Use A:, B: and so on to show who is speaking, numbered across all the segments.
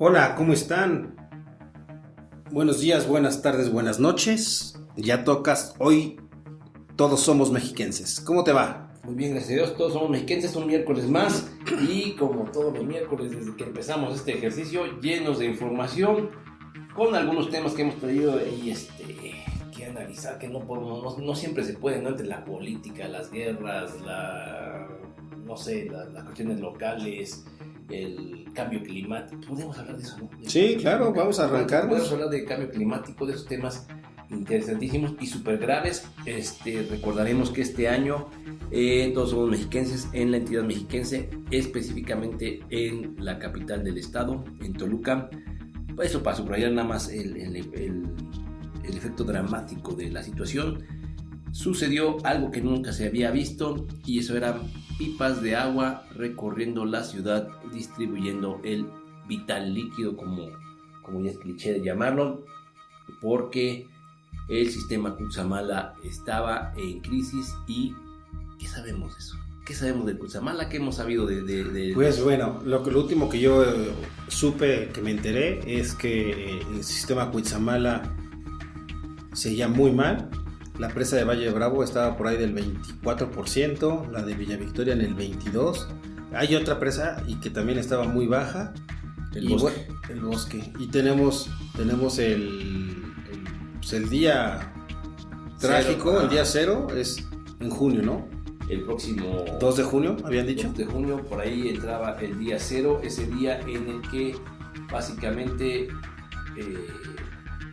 A: Hola, ¿cómo están? Buenos días, buenas tardes, buenas noches. Ya tocas, hoy todos somos mexiquenses. ¿Cómo te va?
B: Muy bien, gracias a Dios, todos somos mexiquenses, un miércoles más y como todos los miércoles desde que empezamos este ejercicio, llenos de información, con algunos temas que hemos traído y que analizar, que no podemos, no siempre se puede, ¿no? Entre la política, las guerras, las cuestiones locales, el cambio climático. Podemos hablar de eso, ¿no?
A: Sí, claro, vamos a arrancarnos.
B: Podemos hablar de cambio climático, de esos temas interesantísimos y súper graves. Recordaremos que este año todos somos mexiquenses en la entidad mexiquense, específicamente en la capital del estado, en Toluca. Eso para subrayar nada más el efecto dramático de la situación. Sucedió algo que nunca se había visto y eso eran pipas de agua recorriendo la ciudad, distribuyendo el vital líquido, como ya es cliché de llamarlo, porque el sistema Cutzamala estaba en crisis. ¿Y qué sabemos de eso? ¿Qué sabemos de Cutzamala? ¿Qué hemos sabido de...?
A: Pues bueno, lo último que yo supe, que me enteré, es que el sistema Cutzamala seguía muy mal. La presa de Valle de Bravo estaba por ahí del 24%, la de Villa Victoria en el 22%. Hay otra presa y que también estaba muy baja. El bosque. Y tenemos el día trágico, el día cero, es en junio, ¿no?
B: El próximo
A: 2 de junio, habían dicho.
B: 2 de junio, por ahí entraba el día cero, ese día en el que básicamente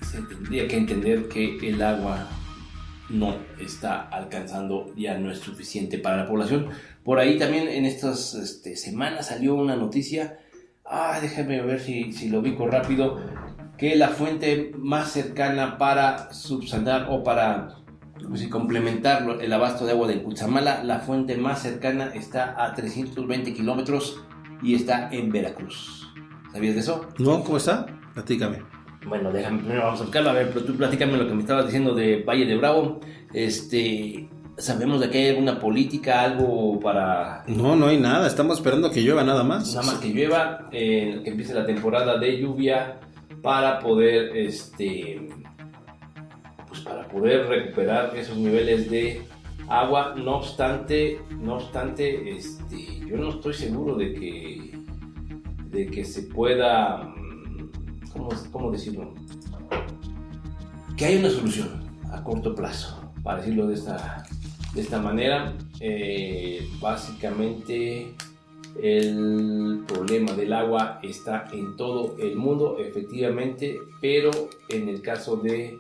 B: se tendría que entender que el agua no está alcanzando, ya no es suficiente para la población. Por ahí también en estas semanas salió una noticia, déjame ver si lo ubico rápido, que la fuente más cercana para subsanar o para complementar el abasto de agua del Cutzamala, la fuente más cercana está a 320 kilómetros y está en Veracruz. ¿Sabías de eso?
A: No, ¿cómo está? Platícame.
B: Bueno, déjame, primero vamos a buscarlo. A ver, pero tú platícame lo que me estabas diciendo de Valle de Bravo. ¿Sabemos de que hay alguna política, algo para...?
A: No hay nada, estamos esperando que llueva nada más.
B: Nada más que llueva, que empiece la temporada de lluvia para poder, para poder recuperar esos niveles de agua. No obstante, yo no estoy seguro de que se pueda... ¿Cómo decirlo? Que hay una solución a corto plazo, para decirlo de esta manera. Básicamente el problema del agua está en todo el mundo, efectivamente, pero en el caso de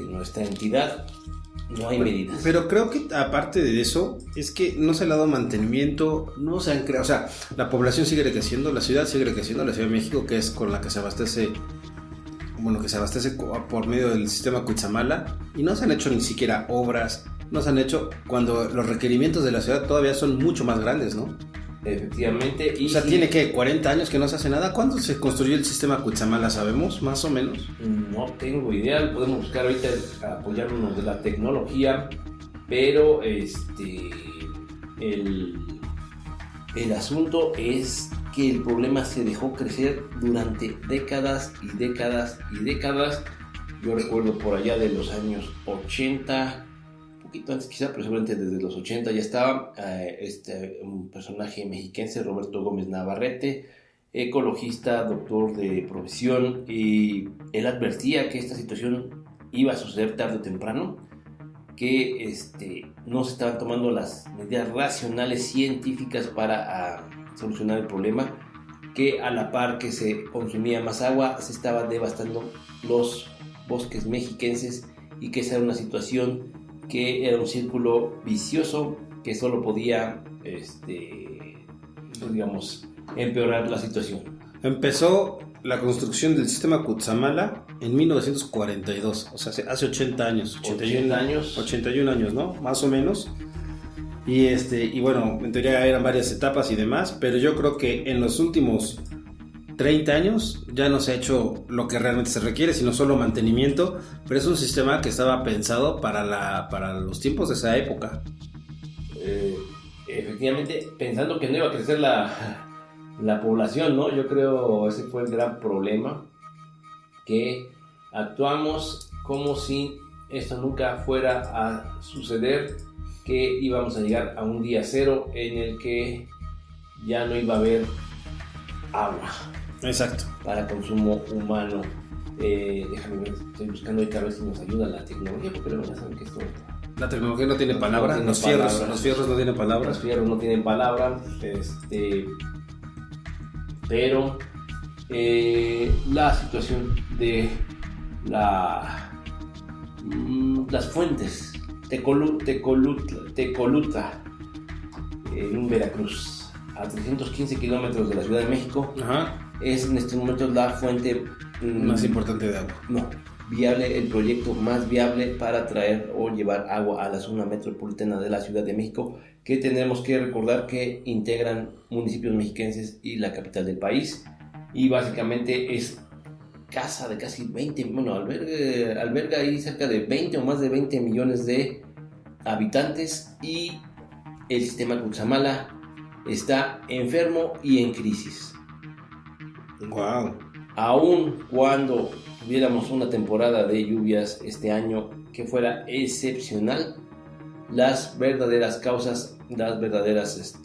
B: nuestra entidad no hay medidas.
A: Pero creo que aparte de eso, es que no se le ha dado mantenimiento, no se han creado, o sea, la población sigue creciendo, la ciudad sigue creciendo, la Ciudad de México, que es con la que se abastece por medio del sistema Cutzamala, y no se han hecho ni siquiera obras, no se han hecho cuando los requerimientos de la ciudad todavía son mucho más grandes, ¿no?
B: Efectivamente.
A: O sea, tiene que 40 años que no se hace nada. ¿Cuándo se construyó el sistema Cutzamala? ¿Sabemos? Más o menos.
B: No tengo idea. Podemos buscar ahorita, apoyarnos de la tecnología, pero el asunto es que el problema se dejó crecer durante décadas y décadas y décadas. Yo recuerdo por allá de los años 80, poquito antes quizá, pero seguramente desde los 80 ya estaba un personaje mexiquense, Roberto Gómez Navarrete, ecologista, doctor de profesión, y él advertía que esta situación iba a suceder tarde o temprano, que no se estaban tomando las medidas racionales científicas para solucionar el problema, que a la par que se consumía más agua, se estaban devastando los bosques mexiquenses, y que esa era una situación que era un círculo vicioso que solo podía, empeorar la situación.
A: Empezó la construcción del sistema Cutzamala en 1942, o sea, hace 80 años. 81 años, ¿no? Más o menos. Y bueno, en teoría eran varias etapas y demás, pero yo creo que en los últimos 30 años ya no se ha hecho lo que realmente se requiere, sino solo mantenimiento, pero es un sistema que estaba pensado para los tiempos de esa época.
B: Efectivamente, pensando que no iba a crecer la población, ¿no? Yo creo ese fue el gran problema, que actuamos como si esto nunca fuera a suceder, que íbamos a llegar a un día cero en el que ya no iba a haber agua.
A: Exacto.
B: Para consumo humano. Déjame ver, estoy buscando ahorita a ver si nos ayuda la tecnología, porque luego ya saben que esto...
A: La tecnología no tiene palabra, los fierros no tienen palabra.
B: Los fierros no tienen palabra, pero la situación de las fuentes Tecolutla en Veracruz, a 315 kilómetros de la Ciudad de México.
A: Ajá.
B: Es en este momento la fuente
A: más importante de agua.
B: No, viable, el proyecto más viable para traer o llevar agua a la zona metropolitana de la Ciudad de México, que tenemos que recordar que integran municipios mexiquenses y la capital del país, y básicamente es casa de casi 20, bueno, alberga ahí cerca de 20 o más de 20 millones de habitantes, y el sistema Cutzamala está enfermo y en crisis.
A: Wow.
B: Aun cuando tuviéramos una temporada de lluvias este año que fuera excepcional, las verdaderas causas, las verdaderas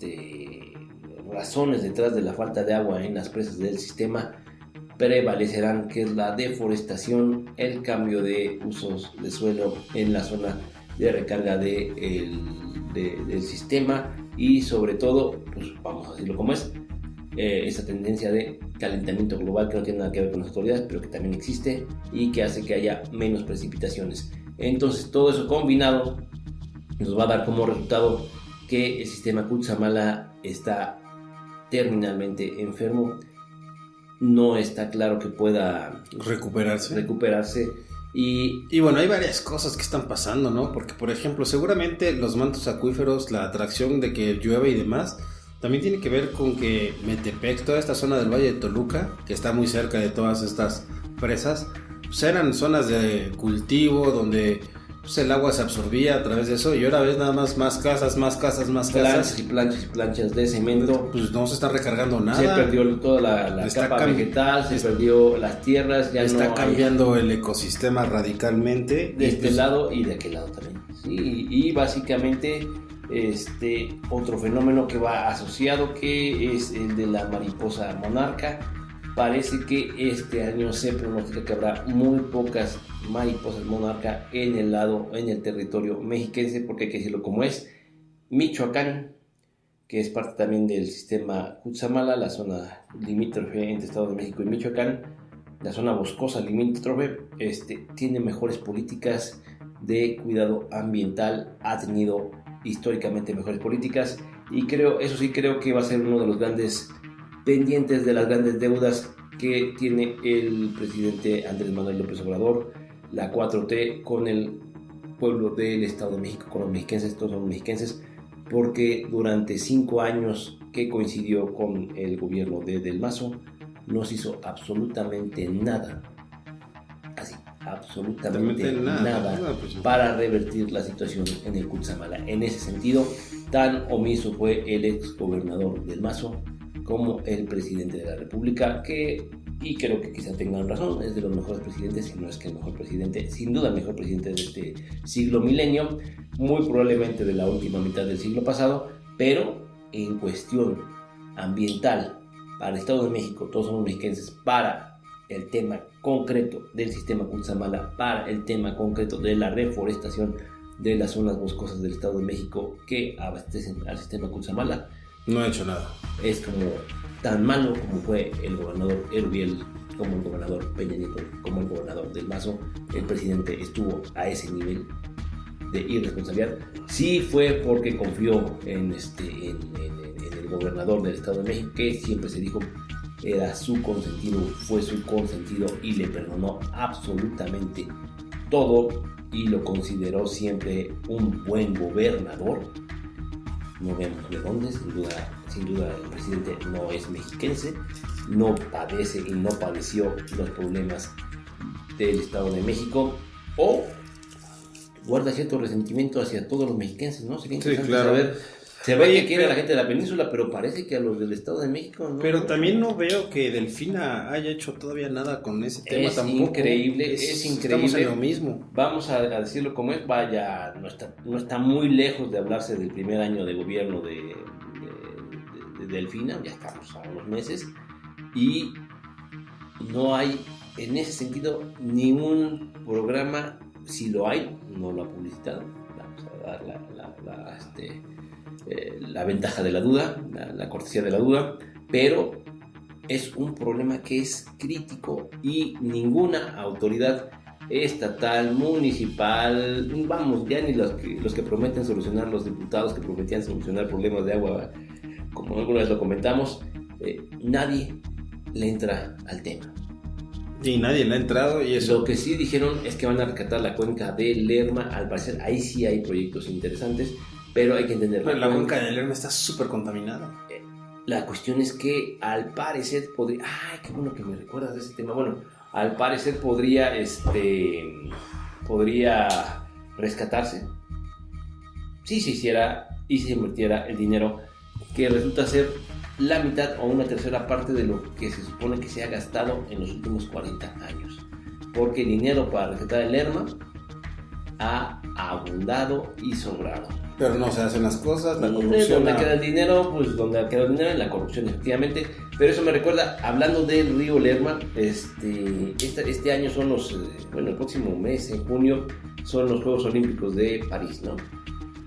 B: razones detrás de la falta de agua en las presas del sistema prevalecerán, que es la deforestación, el cambio de usos de suelo en la zona de recarga del sistema, y sobre todo, pues vamos a decirlo como es, esa tendencia de calentamiento global que no tiene nada que ver con las autoridades, pero que también existe y que hace que haya menos precipitaciones. Entonces todo eso combinado nos va a dar como resultado que el sistema Cutzamala está terminalmente enfermo. No está claro que pueda recuperarse. Y
A: bueno, hay varias cosas que están pasando, ¿no? Porque, por ejemplo, seguramente los mantos acuíferos, la atracción de que llueve y demás, también tiene que ver con que Metepec, toda esta zona del Valle de Toluca, que está muy cerca de todas estas presas, pues eran zonas de cultivo donde pues el agua se absorbía a través de eso, y ahora ves nada más casas.
B: Planchas de cemento.
A: Pues no se está recargando nada.
B: Se perdió toda la capa vegetal, se perdió las tierras, ya
A: está cambiando el ecosistema radicalmente.
B: De este lado y de aquel lado también. Sí, y básicamente otro fenómeno que va asociado, que es el de la mariposa monarca. Parece que este año se pronostica que habrá muy pocas mariposas monarca en el territorio mexiquense, porque hay que decirlo como es. Michoacán, que es parte también del sistema Cutzamala, la zona limítrofe entre Estado de México y Michoacán, la zona boscosa limítrofe, tiene mejores políticas de cuidado ambiental, ha tenido históricamente mejores políticas, y creo que va a ser uno de los grandes pendientes, de las grandes deudas que tiene el presidente Andrés Manuel López Obrador, la 4T, con el pueblo del Estado de México, con los mexiquenses. Todos son mexiquenses, porque durante 5 años que coincidió con el gobierno de Del Mazo, no se hizo absolutamente nada, así, absolutamente nada para revertir la situación en el Cutzamala. En ese sentido, tan omiso fue el ex gobernador Del Mazo como el presidente de la República, y creo que quizá tengan razón, es de los mejores presidentes, si no es que el mejor presidente, sin duda el mejor presidente de este siglo milenio, muy probablemente de la última mitad del siglo pasado, pero en cuestión ambiental, para el Estado de México, todos somos mexiquenses, para el tema concreto del sistema Cutzamala, para el tema concreto de la reforestación de las zonas boscosas del Estado de México que abastecen al sistema Cutzamala,
A: no ha hecho nada.
B: Es como tan malo como fue el gobernador Erubiel, como el gobernador Peña Nieto, como el gobernador Del Mazo. El presidente estuvo a ese nivel de irresponsabilidad. Sí fue porque confió en el gobernador del Estado de México, que siempre se dijo era su consentido, fue su consentido, y le perdonó absolutamente todo y lo consideró siempre un buen gobernador. No vemos de dónde, sin duda el presidente no es mexiquense, no padece y no padeció los problemas del Estado de México, o guarda cierto resentimiento hacia todos los mexiquenses, ¿no? Sería interesante saber Se ve que quiere a la gente de la península, pero parece que a los del Estado de México no.
A: Pero también no veo que Delfina haya hecho todavía nada con ese tema tampoco.
B: Increíble, es increíble.
A: Estamos en lo mismo.
B: Vamos a decirlo como es, vaya, no está muy lejos de hablarse del primer año de gobierno de Delfina, ya estamos a unos meses, y no hay en ese sentido ningún programa. Si lo hay, no lo ha publicitado. Vamos a dar la ventaja de la duda, la cortesía de la duda, pero es un problema que es crítico y ninguna autoridad estatal, municipal, vamos, ya ni los que prometen solucionar, los diputados que prometían solucionar problemas de agua, como alguna vez lo comentamos, nadie le entra al tema.
A: Y nadie le ha entrado y eso.
B: Lo que sí dijeron es que van a rescatar la cuenca de Lerma. Al parecer ahí sí hay proyectos interesantes, pero hay que entender.
A: La cuenca de Lerma está súper contaminada.
B: La cuestión es que al parecer podría... ¡Ay, qué bueno que me recuerdas de ese tema! Bueno, al parecer podría rescatarse si se hiciera y se invirtiera el dinero, que resulta ser la mitad o una tercera parte de lo que se supone que se ha gastado en los últimos 40 años. Porque el dinero para rescatar el Lerma ha abundado y sobrado.
A: Pero no se hacen las cosas, la corrupción...
B: ¿Dónde queda el dinero? Pues donde queda el dinero, en la corrupción, efectivamente. Pero eso me recuerda, hablando del río Lerma, este año son el próximo mes, en junio, son los Juegos Olímpicos de París, ¿no?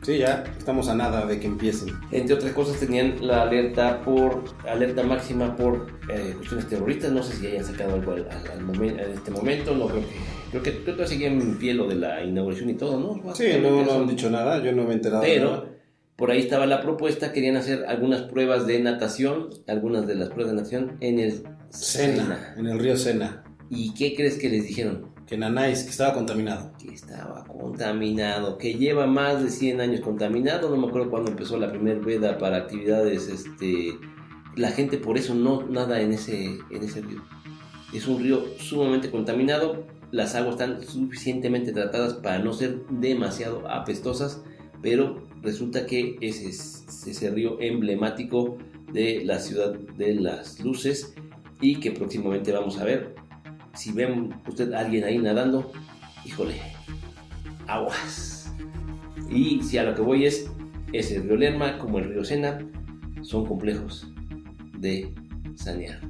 A: Sí, ya estamos a nada de que empiecen.
B: Entre otras cosas tenían la alerta máxima por cuestiones terroristas. No sé si hayan sacado algo en este momento. No creo que todavía seguía en pie lo de la inauguración y todo, ¿no?
A: Sí, no han dicho nada, yo no me he enterado.
B: Pero por ahí estaba la propuesta, querían hacer algunas pruebas de natación, algunas de las pruebas de natación en el
A: Sena, en el río Sena.
B: ¿Y qué crees que les dijeron?
A: Que Nanais, que estaba contaminado.
B: Que estaba contaminado, que lleva más de 100 años contaminado. No me acuerdo cuándo empezó la primera veda para actividades. La gente por eso no nada en ese río. Es un río sumamente contaminado. Las aguas están suficientemente tratadas para no ser demasiado apestosas, pero resulta que ese es ese río emblemático de la ciudad de las luces y que próximamente vamos a ver. Si ven usted a alguien ahí nadando, híjole, aguas. Y si a lo que voy es el río Lerma como el río Sena, son complejos de sanear.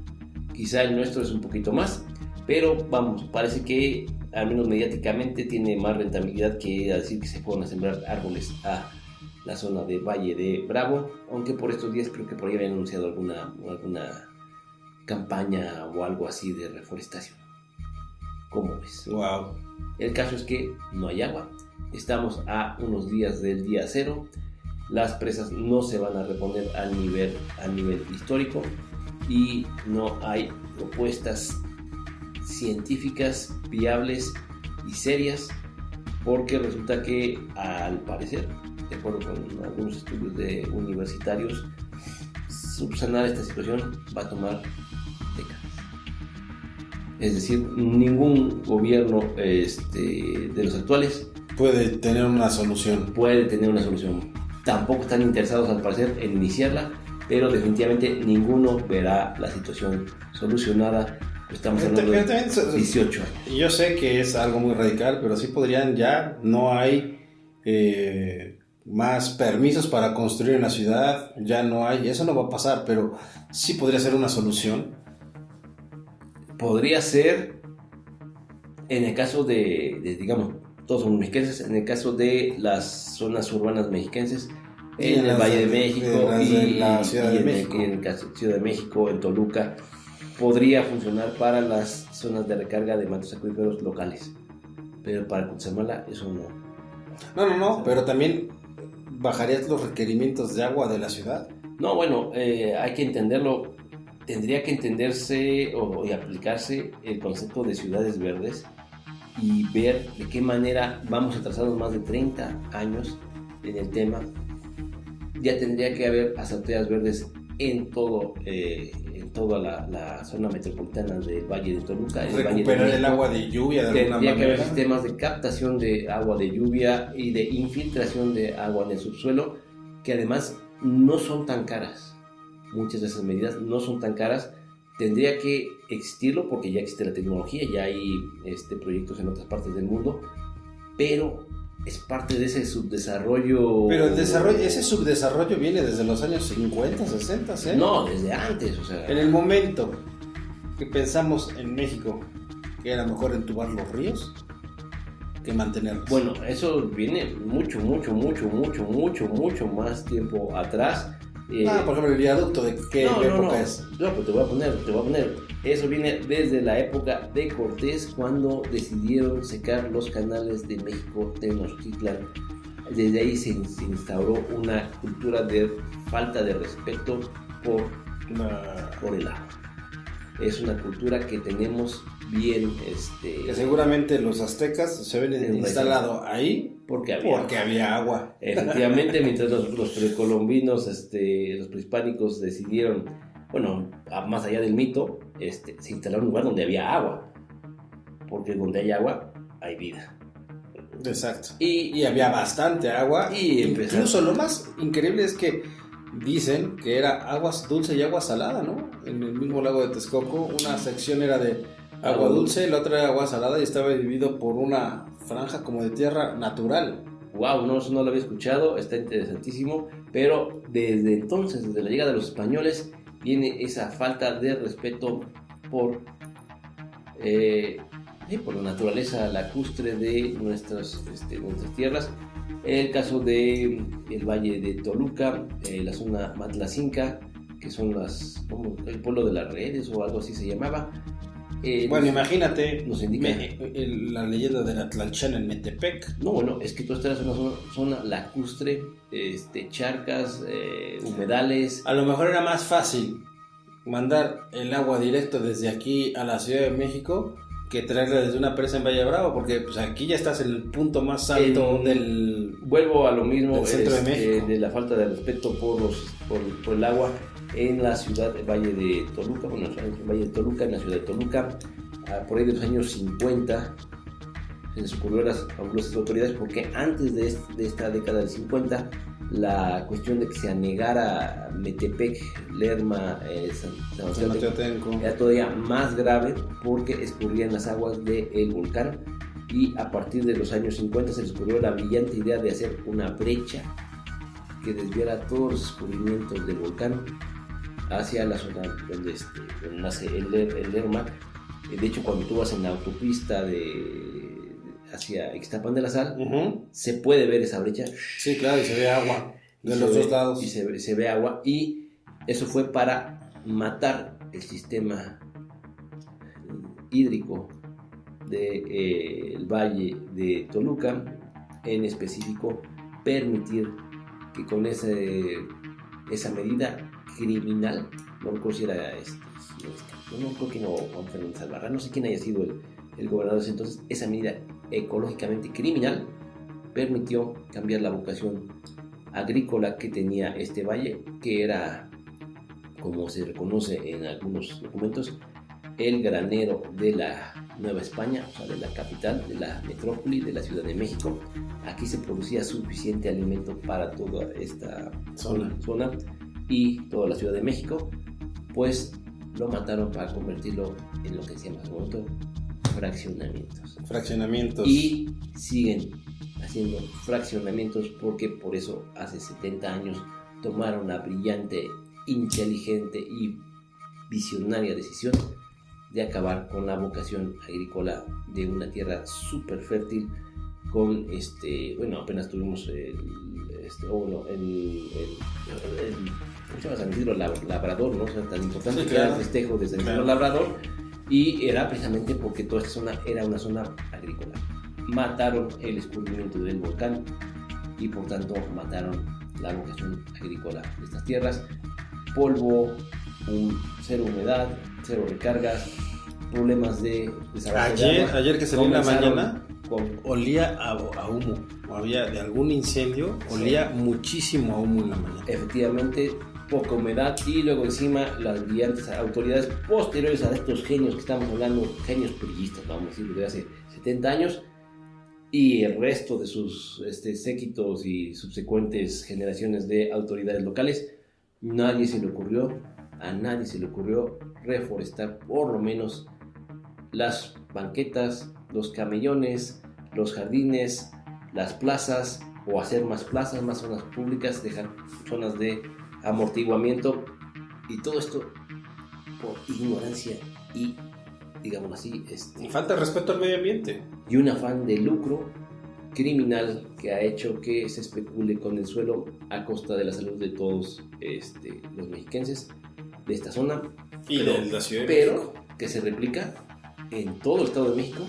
B: Quizá el nuestro es un poquito más, pero vamos, parece que al menos mediáticamente tiene más rentabilidad que decir que se puedan sembrar árboles a la zona de Valle de Bravo, aunque por estos días creo que por ahí habían anunciado alguna campaña o algo así de reforestación. ¿Cómo ves?
A: Wow.
B: El caso es que no hay agua. Estamos a unos días del día cero. Las presas no se van a reponer al nivel histórico y no hay propuestas científicas viables y serias, porque resulta que al parecer, de acuerdo con algunos estudios universitarios, subsanar esta situación va a tomar décadas. Es decir, ningún gobierno de los actuales
A: puede tener una solución.
B: Tampoco están interesados al parecer en iniciarla, pero definitivamente ninguno verá la situación solucionada. Estamos hablando de 18 años.
A: Yo sé que es algo muy radical, pero sí podrían ya, no hay más permisos para construir en la ciudad, ya no hay, eso no va a pasar, pero sí podría ser una solución.
B: Podría ser en el caso digamos, todos son mexicanos, en el caso de las zonas urbanas mexiquenses, en el Valle de México y
A: la Ciudad de México.
B: En el Ciudad de México, en Toluca, podría funcionar para las zonas de recarga de mantos acuíferos locales, pero para Cutzamala eso no.
A: No, pero también bajarías los requerimientos de agua de la ciudad.
B: No, bueno, hay que entenderlo. Tendría que entenderse y aplicarse el concepto de ciudades verdes y ver de qué manera vamos atrasados más de 30 años en el tema. Ya tendría que haber asambleas verdes en toda la zona metropolitana del Valle de Toluca.
A: Recuperar el agua de lluvia de alguna manera.
B: Tendría que haber sistemas de captación de agua de lluvia y de infiltración de agua en el subsuelo, que además no son tan caras. Muchas de esas medidas no son tan caras. Tendría que existirlo porque ya existe la tecnología, ya hay proyectos en otras partes del mundo, pero es parte de ese subdesarrollo.
A: Pero ese subdesarrollo viene desde los años 50, 60, ¿eh?
B: No, desde antes, o sea.
A: En el momento que pensamos en México que era mejor entubar los ríos que mantenerlos.
B: Bueno, eso viene mucho más tiempo atrás.
A: Por ejemplo, el viaducto, ¿de qué época es?
B: No, pues te voy a poner. Eso viene desde la época de Cortés, cuando decidieron secar los canales de México, Tenochtitlan. Desde ahí se instauró una cultura de falta de respeto por el agua. Es una cultura que tenemos bien...
A: Que seguramente los aztecas se ven instalado ahí porque había agua.
B: Efectivamente, mientras los precolombinos, los prehispánicos decidieron, bueno, más allá del mito, se instalaron en un lugar donde había agua. Porque donde hay agua, hay vida.
A: Exacto. Y había bastante agua. Y incluso lo más increíble es que dicen que era agua dulce y agua salada, ¿no? En el mismo lago de Texcoco, una sección era de agua dulce, la otra era agua salada y estaba dividido por una franja como de tierra natural.
B: Wow, no, eso no lo había escuchado, está interesantísimo, pero desde entonces, desde la llegada de los españoles, viene esa falta de respeto por la naturaleza lacustre de nuestras tierras. El caso del Valle de Toluca, la zona Matlacinca, que son el pueblo de las redes o algo así se llamaba.
A: Bueno, imagínate,
B: nos indica
A: la leyenda de la Tlalchala en Metepec.
B: No, bueno, es que tú estás en una zona lacustre, charcas, humedales.
A: A lo mejor era más fácil mandar el agua directo desde aquí a la Ciudad de México que traerla desde una presa en Valle Bravo, porque pues aquí ya estás en el punto más alto
B: vuelvo a lo mismo,
A: del centro de México,
B: de la falta de respeto por el agua en la ciudad de Valle de Toluca, en la ciudad de Toluca, por ahí de los años 50, se les ocurrió a las autoridades, porque antes de esta década del 50, la cuestión de que se anegara Metepec, Lerma, San Teotenco, era todavía más grave porque escurrían las aguas del volcán, y a partir de los años 50 se les ocurrió la brillante idea de hacer una brecha que desviara todos los escurrimientos del volcán hacia la zona donde nace el Lerma. De hecho, cuando tú vas en la autopista hacia Ixtapan de la Sal, se puede ver esa brecha.
A: Sí, claro, y se ve agua de los dos lados.
B: Y se ve agua, y eso fue para matar el sistema hídrico del Valle de Toluca, en específico permitir que con esa medida criminal, no recuerdo si era no creo que no, Juan Fernández Albarrán, no sé quién haya sido el gobernador de entonces, esa medida ecológicamente criminal permitió cambiar la vocación agrícola que tenía este valle, que era, como se reconoce en algunos documentos, el granero de la Nueva España, o sea, de la capital, de la metrópoli, de la Ciudad de México. Aquí se producía suficiente alimento para toda esta zona y toda la Ciudad de México. Pues lo mataron para convertirlo en lo que se llama en su momento fraccionamientos. Y siguen haciendo fraccionamientos, porque por eso hace 70 años tomaron la brillante, inteligente y visionaria decisión de acabar con la vocación agrícola de una tierra súper fértil. Con apenas tuvimos ¿cómo se llama? San Isidro Labrador, ¿no? O sea, tan importante, sí, claro, que era el festejo de San Isidro Labrador, y era precisamente porque toda esta zona era una zona agrícola. Mataron el escurrimiento del volcán y por tanto mataron la vocación agrícola de estas tierras. Polvo, cero humedad, cero recargas, problemas de desarrollo.
A: Ayer que salí en la mañana olía a humo, había de algún incendio, olía muchísimo a humo en la mañana.
B: Efectivamente, poca humedad, y luego encima las brillantes autoridades posteriores a estos genios que estamos hablando, genios priistas, vamos a decir, de hace 70 años, y el resto de sus séquitos y subsecuentes generaciones de autoridades locales, a nadie se le ocurrió reforestar por lo menos las banquetas, los camellones, los jardines, las plazas, o hacer más plazas, más zonas públicas, dejar zonas de amortiguamiento, y todo esto por ignorancia y, digámoslo así,
A: falta de respeto al medio ambiente
B: y un afán de lucro criminal que ha hecho que se especule con el suelo a costa de la salud de todos los mexiquenses de esta zona
A: y de la Ciudad de México,
B: que se replica en todo el Estado de México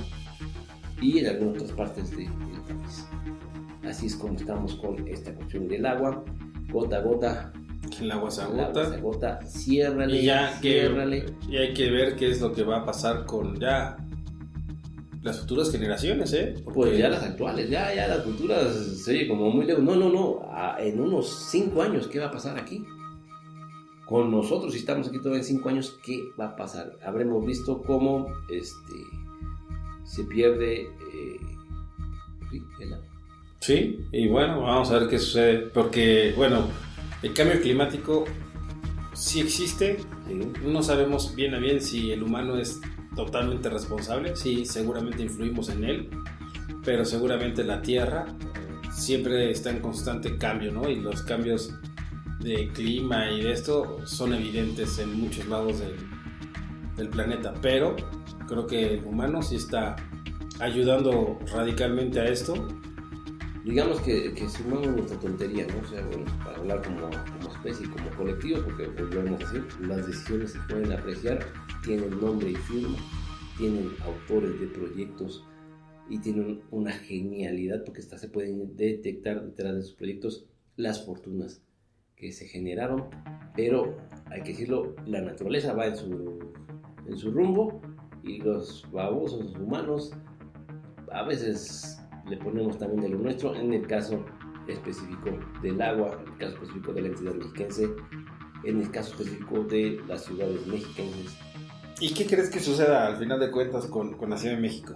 B: y en algunas otras partes del país. Así es como estamos con esta cuestión del agua, gota a gota.
A: El agua se agota.
B: Ciérrale,
A: y
B: ciérrale.
A: Y hay que ver qué es lo que va a pasar con ya las futuras generaciones, Porque...
B: Pues ya las actuales, ya las futuras, sí, como muy lejos. No, en unos 5 años, ¿qué va a pasar aquí? Con nosotros, si estamos aquí todavía en 5 años, ¿qué va a pasar? Habremos visto cómo se pierde el agua.
A: Sí, y bueno, vamos a ver qué sucede, porque, bueno, el cambio climático sí existe, no sabemos bien a bien si el humano es totalmente responsable, sí, seguramente influimos en él, pero seguramente la Tierra siempre está en constante cambio, ¿no? Y los cambios de clima y de esto son evidentes en muchos lados del planeta, pero creo que el humano sí está ayudando radicalmente a esto.
B: Digamos que sumamos nuestra tontería, ¿no? O sea, bueno, para hablar como especie, como colectivo, porque volvemos a decir, las decisiones se pueden apreciar, tienen nombre y firma, tienen autores de proyectos y tienen una genialidad, porque hasta se pueden detectar detrás de sus proyectos las fortunas que se generaron, pero hay que decirlo, la naturaleza va en su rumbo y los babosos humanos a veces le ponemos también de lo nuestro, en el caso específico del agua, en el caso específico de la entidad mexiquense, en el caso específico de las ciudades mexiquenses.
A: ¿Y qué crees que suceda al final de cuentas con la Ciudad de México?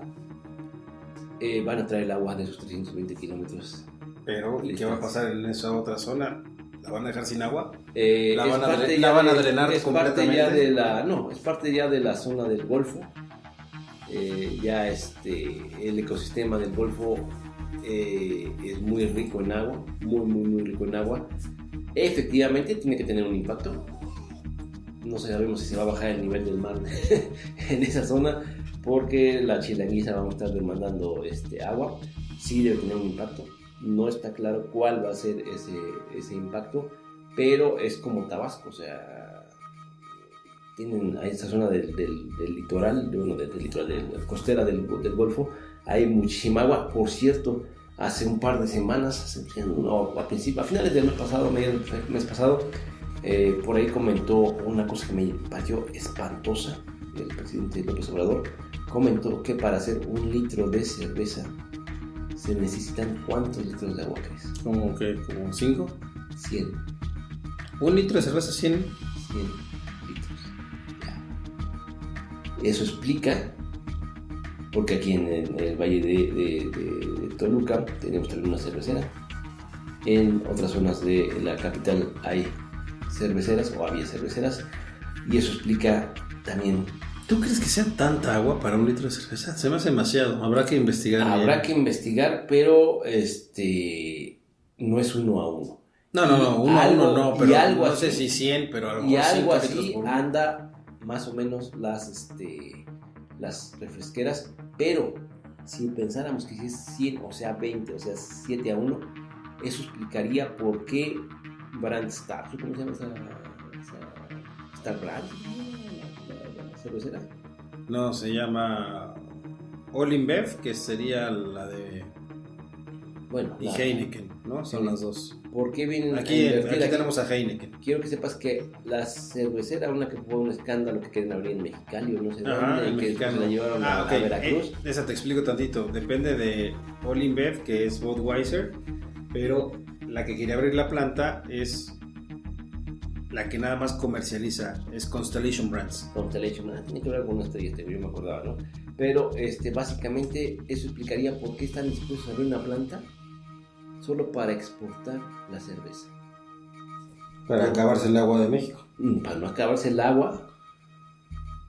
B: Van a traer el agua de esos 320 kilómetros.
A: Pero, ¿y qué va a pasar en esa otra zona? ¿La van a dejar sin agua?
B: ¿La van a drenar completamente? Es parte ya de la zona del Golfo. Ya el ecosistema del Golfo es muy rico en agua, muy rico en agua. Efectivamente tiene que tener un impacto. No sabemos si se va a bajar el nivel del mar en esa zona, porque la chilanguiza vamos a estar demandando agua. Sí debe tener un impacto. No está claro cuál va a ser ese impacto, pero es como Tabasco, o sea, tienen a esta zona del litoral, de la costera del Golfo, hay muchísima agua. Por cierto, hace un par de semanas, a finales del mes pasado, por ahí comentó una cosa que me pareció espantosa. El presidente López Obrador comentó que para hacer 1 litro de cerveza se necesitan ¿cuántos litros de agua crees?
A: ¿Cómo que? ¿Como 5?
B: 100.
A: 1 litro de cerveza, 100
B: litros. Ya. Eso explica, porque aquí en el valle de Toluca tenemos también una cervecera. En otras zonas de la capital hay cerveceras, o había cerveceras, y eso explica también.
A: ¿Tú crees que sea tanta agua para 1 litro de cerveza? Se me hace demasiado. Habrá que investigar.
B: Habrá que investigar, pero no es 1 a 1.
A: No, 1 a 1 no, pero
B: algo
A: no
B: así,
A: sé si 100, pero a lo
B: y
A: mejor
B: algo
A: 5
B: así
A: litros por
B: anda más o menos las refresqueras, pero si pensáramos que si es 100, o sea 20, o sea 7 a 1, eso explicaría por qué Brand Star, ¿cómo se llama esa Star Brand? La cervecera.
A: No, se llama All InBev, que sería la de...
B: Bueno,
A: y Heineken, ¿no? Son las dos.
B: ¿Por qué vienen
A: aquí tenemos a Heineken.
B: Quiero que sepas que la cervecera, una que fue un escándalo que quieren abrir en Mexicali o no sé dónde, y que se la llevaron a Veracruz.
A: Esa te explico tantito. Depende de All InBev, que es Budweiser, pero la que quería abrir la planta es la que nada más comercializa es Constellation Brands.
B: Constellation Brands, tiene que ver con una estrella, yo me acordaba, ¿no? Pero básicamente eso explicaría por qué están dispuestos a abrir una planta solo para exportar la cerveza.
A: Para acabarse el agua de México.
B: Para no acabarse el agua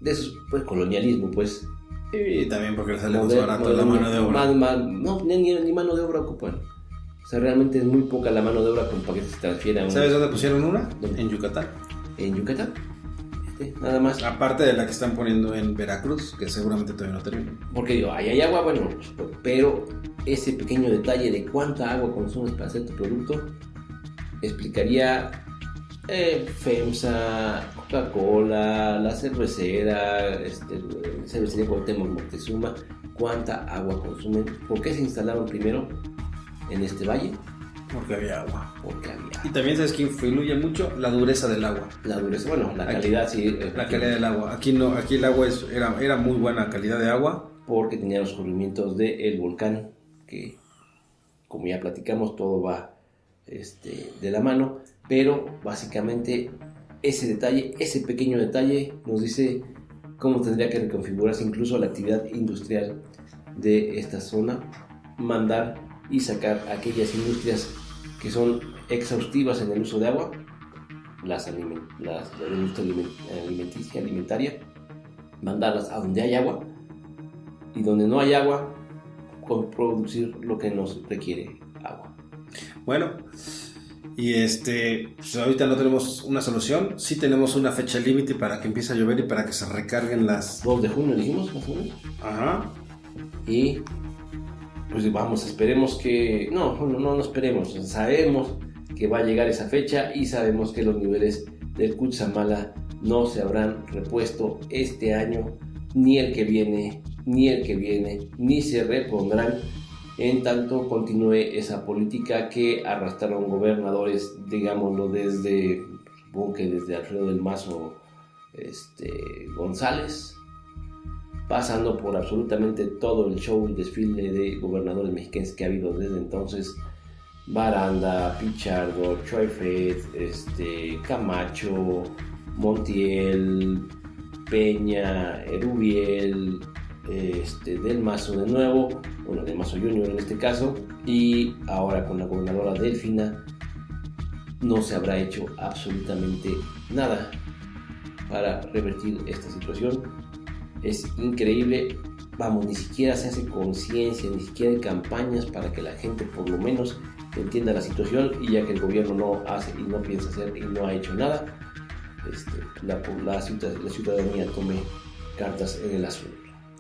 B: de eso, pues colonialismo, pues.
A: Y también porque les sale más barato la mano de obra.
B: No, ni mano de obra ocupan. O sea, realmente es muy poca la mano de obra como para que se transfiera.
A: ¿Sabes dónde pusieron una?
B: ¿Dónde?
A: En Yucatán.
B: ¿En Yucatán? Nada más.
A: Aparte de la que están poniendo en Veracruz, que seguramente todavía no termina.
B: Porque digo, ahí hay agua, bueno, pero ese pequeño detalle de cuánta agua consumes para hacer tu producto explicaría FEMSA, Coca-Cola, la cervecera, cervecería Cuauhtémoc Moctezuma, cuánta agua consumen. ¿Por qué se instalaron primero en este valle?
A: Porque había agua.
B: Porque había.
A: Y también sabes que influye mucho la dureza del agua.
B: La dureza, bueno, la calidad sí.
A: La calidad del agua. Aquí no, aquí el agua era muy buena calidad de agua.
B: Porque tenía los corrimientos del volcán, que como ya platicamos, todo va de la mano. Pero básicamente ese detalle, ese pequeño detalle nos dice cómo tendría que reconfigurarse incluso la actividad industrial de esta zona, mandar y sacar aquellas industrias que son exhaustivas en el uso de agua, la industria alimenticia, alimentaria, mandarlas a donde hay agua, y donde no hay agua, producir lo que nos requiere agua.
A: Bueno, y pues ahorita no tenemos una solución, sí tenemos una fecha límite para que empiece a llover y para que se recarguen las...
B: 2 de junio dijimos, más o menos.
A: Ajá.
B: Y pues vamos, esperemos que... No esperemos, sabemos que va a llegar esa fecha y sabemos que los niveles del Cutzamala no se habrán repuesto este año, ni el que viene, ni se repondrán en tanto continúe esa política que arrastraron gobernadores, digámoslo, supongo que desde Alfredo del Mazo González, pasando por absolutamente todo el show y desfile de gobernadores mexicanos que ha habido desde entonces: Baranda, Pichardo, Choifet, Camacho, Montiel, Peña, Erubiel, del Mazo de nuevo, bueno, del Mazo Junior en este caso, y ahora con la gobernadora Delfina. No se habrá hecho absolutamente nada para revertir esta situación. Es increíble, vamos, ni siquiera se hace conciencia, ni siquiera hay campañas para que la gente por lo menos entienda la situación, y ya que el gobierno no hace y no piensa hacer y no ha hecho nada, la ciudadanía tome cartas en el asunto.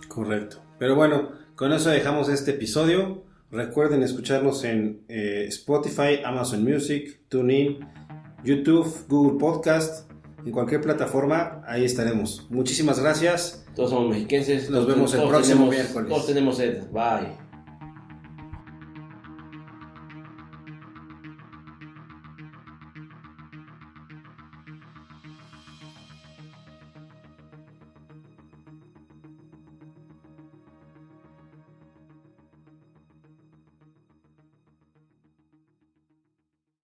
A: Correcto. Pero bueno, con eso dejamos este episodio. Recuerden escucharnos en Spotify, Amazon Music, TuneIn, YouTube, Google Podcast, en cualquier plataforma, ahí estaremos. Muchísimas gracias.
B: Todos somos mexiquenses.
A: Nos vemos el próximo miércoles.
B: Todos tenemos sed. Bye.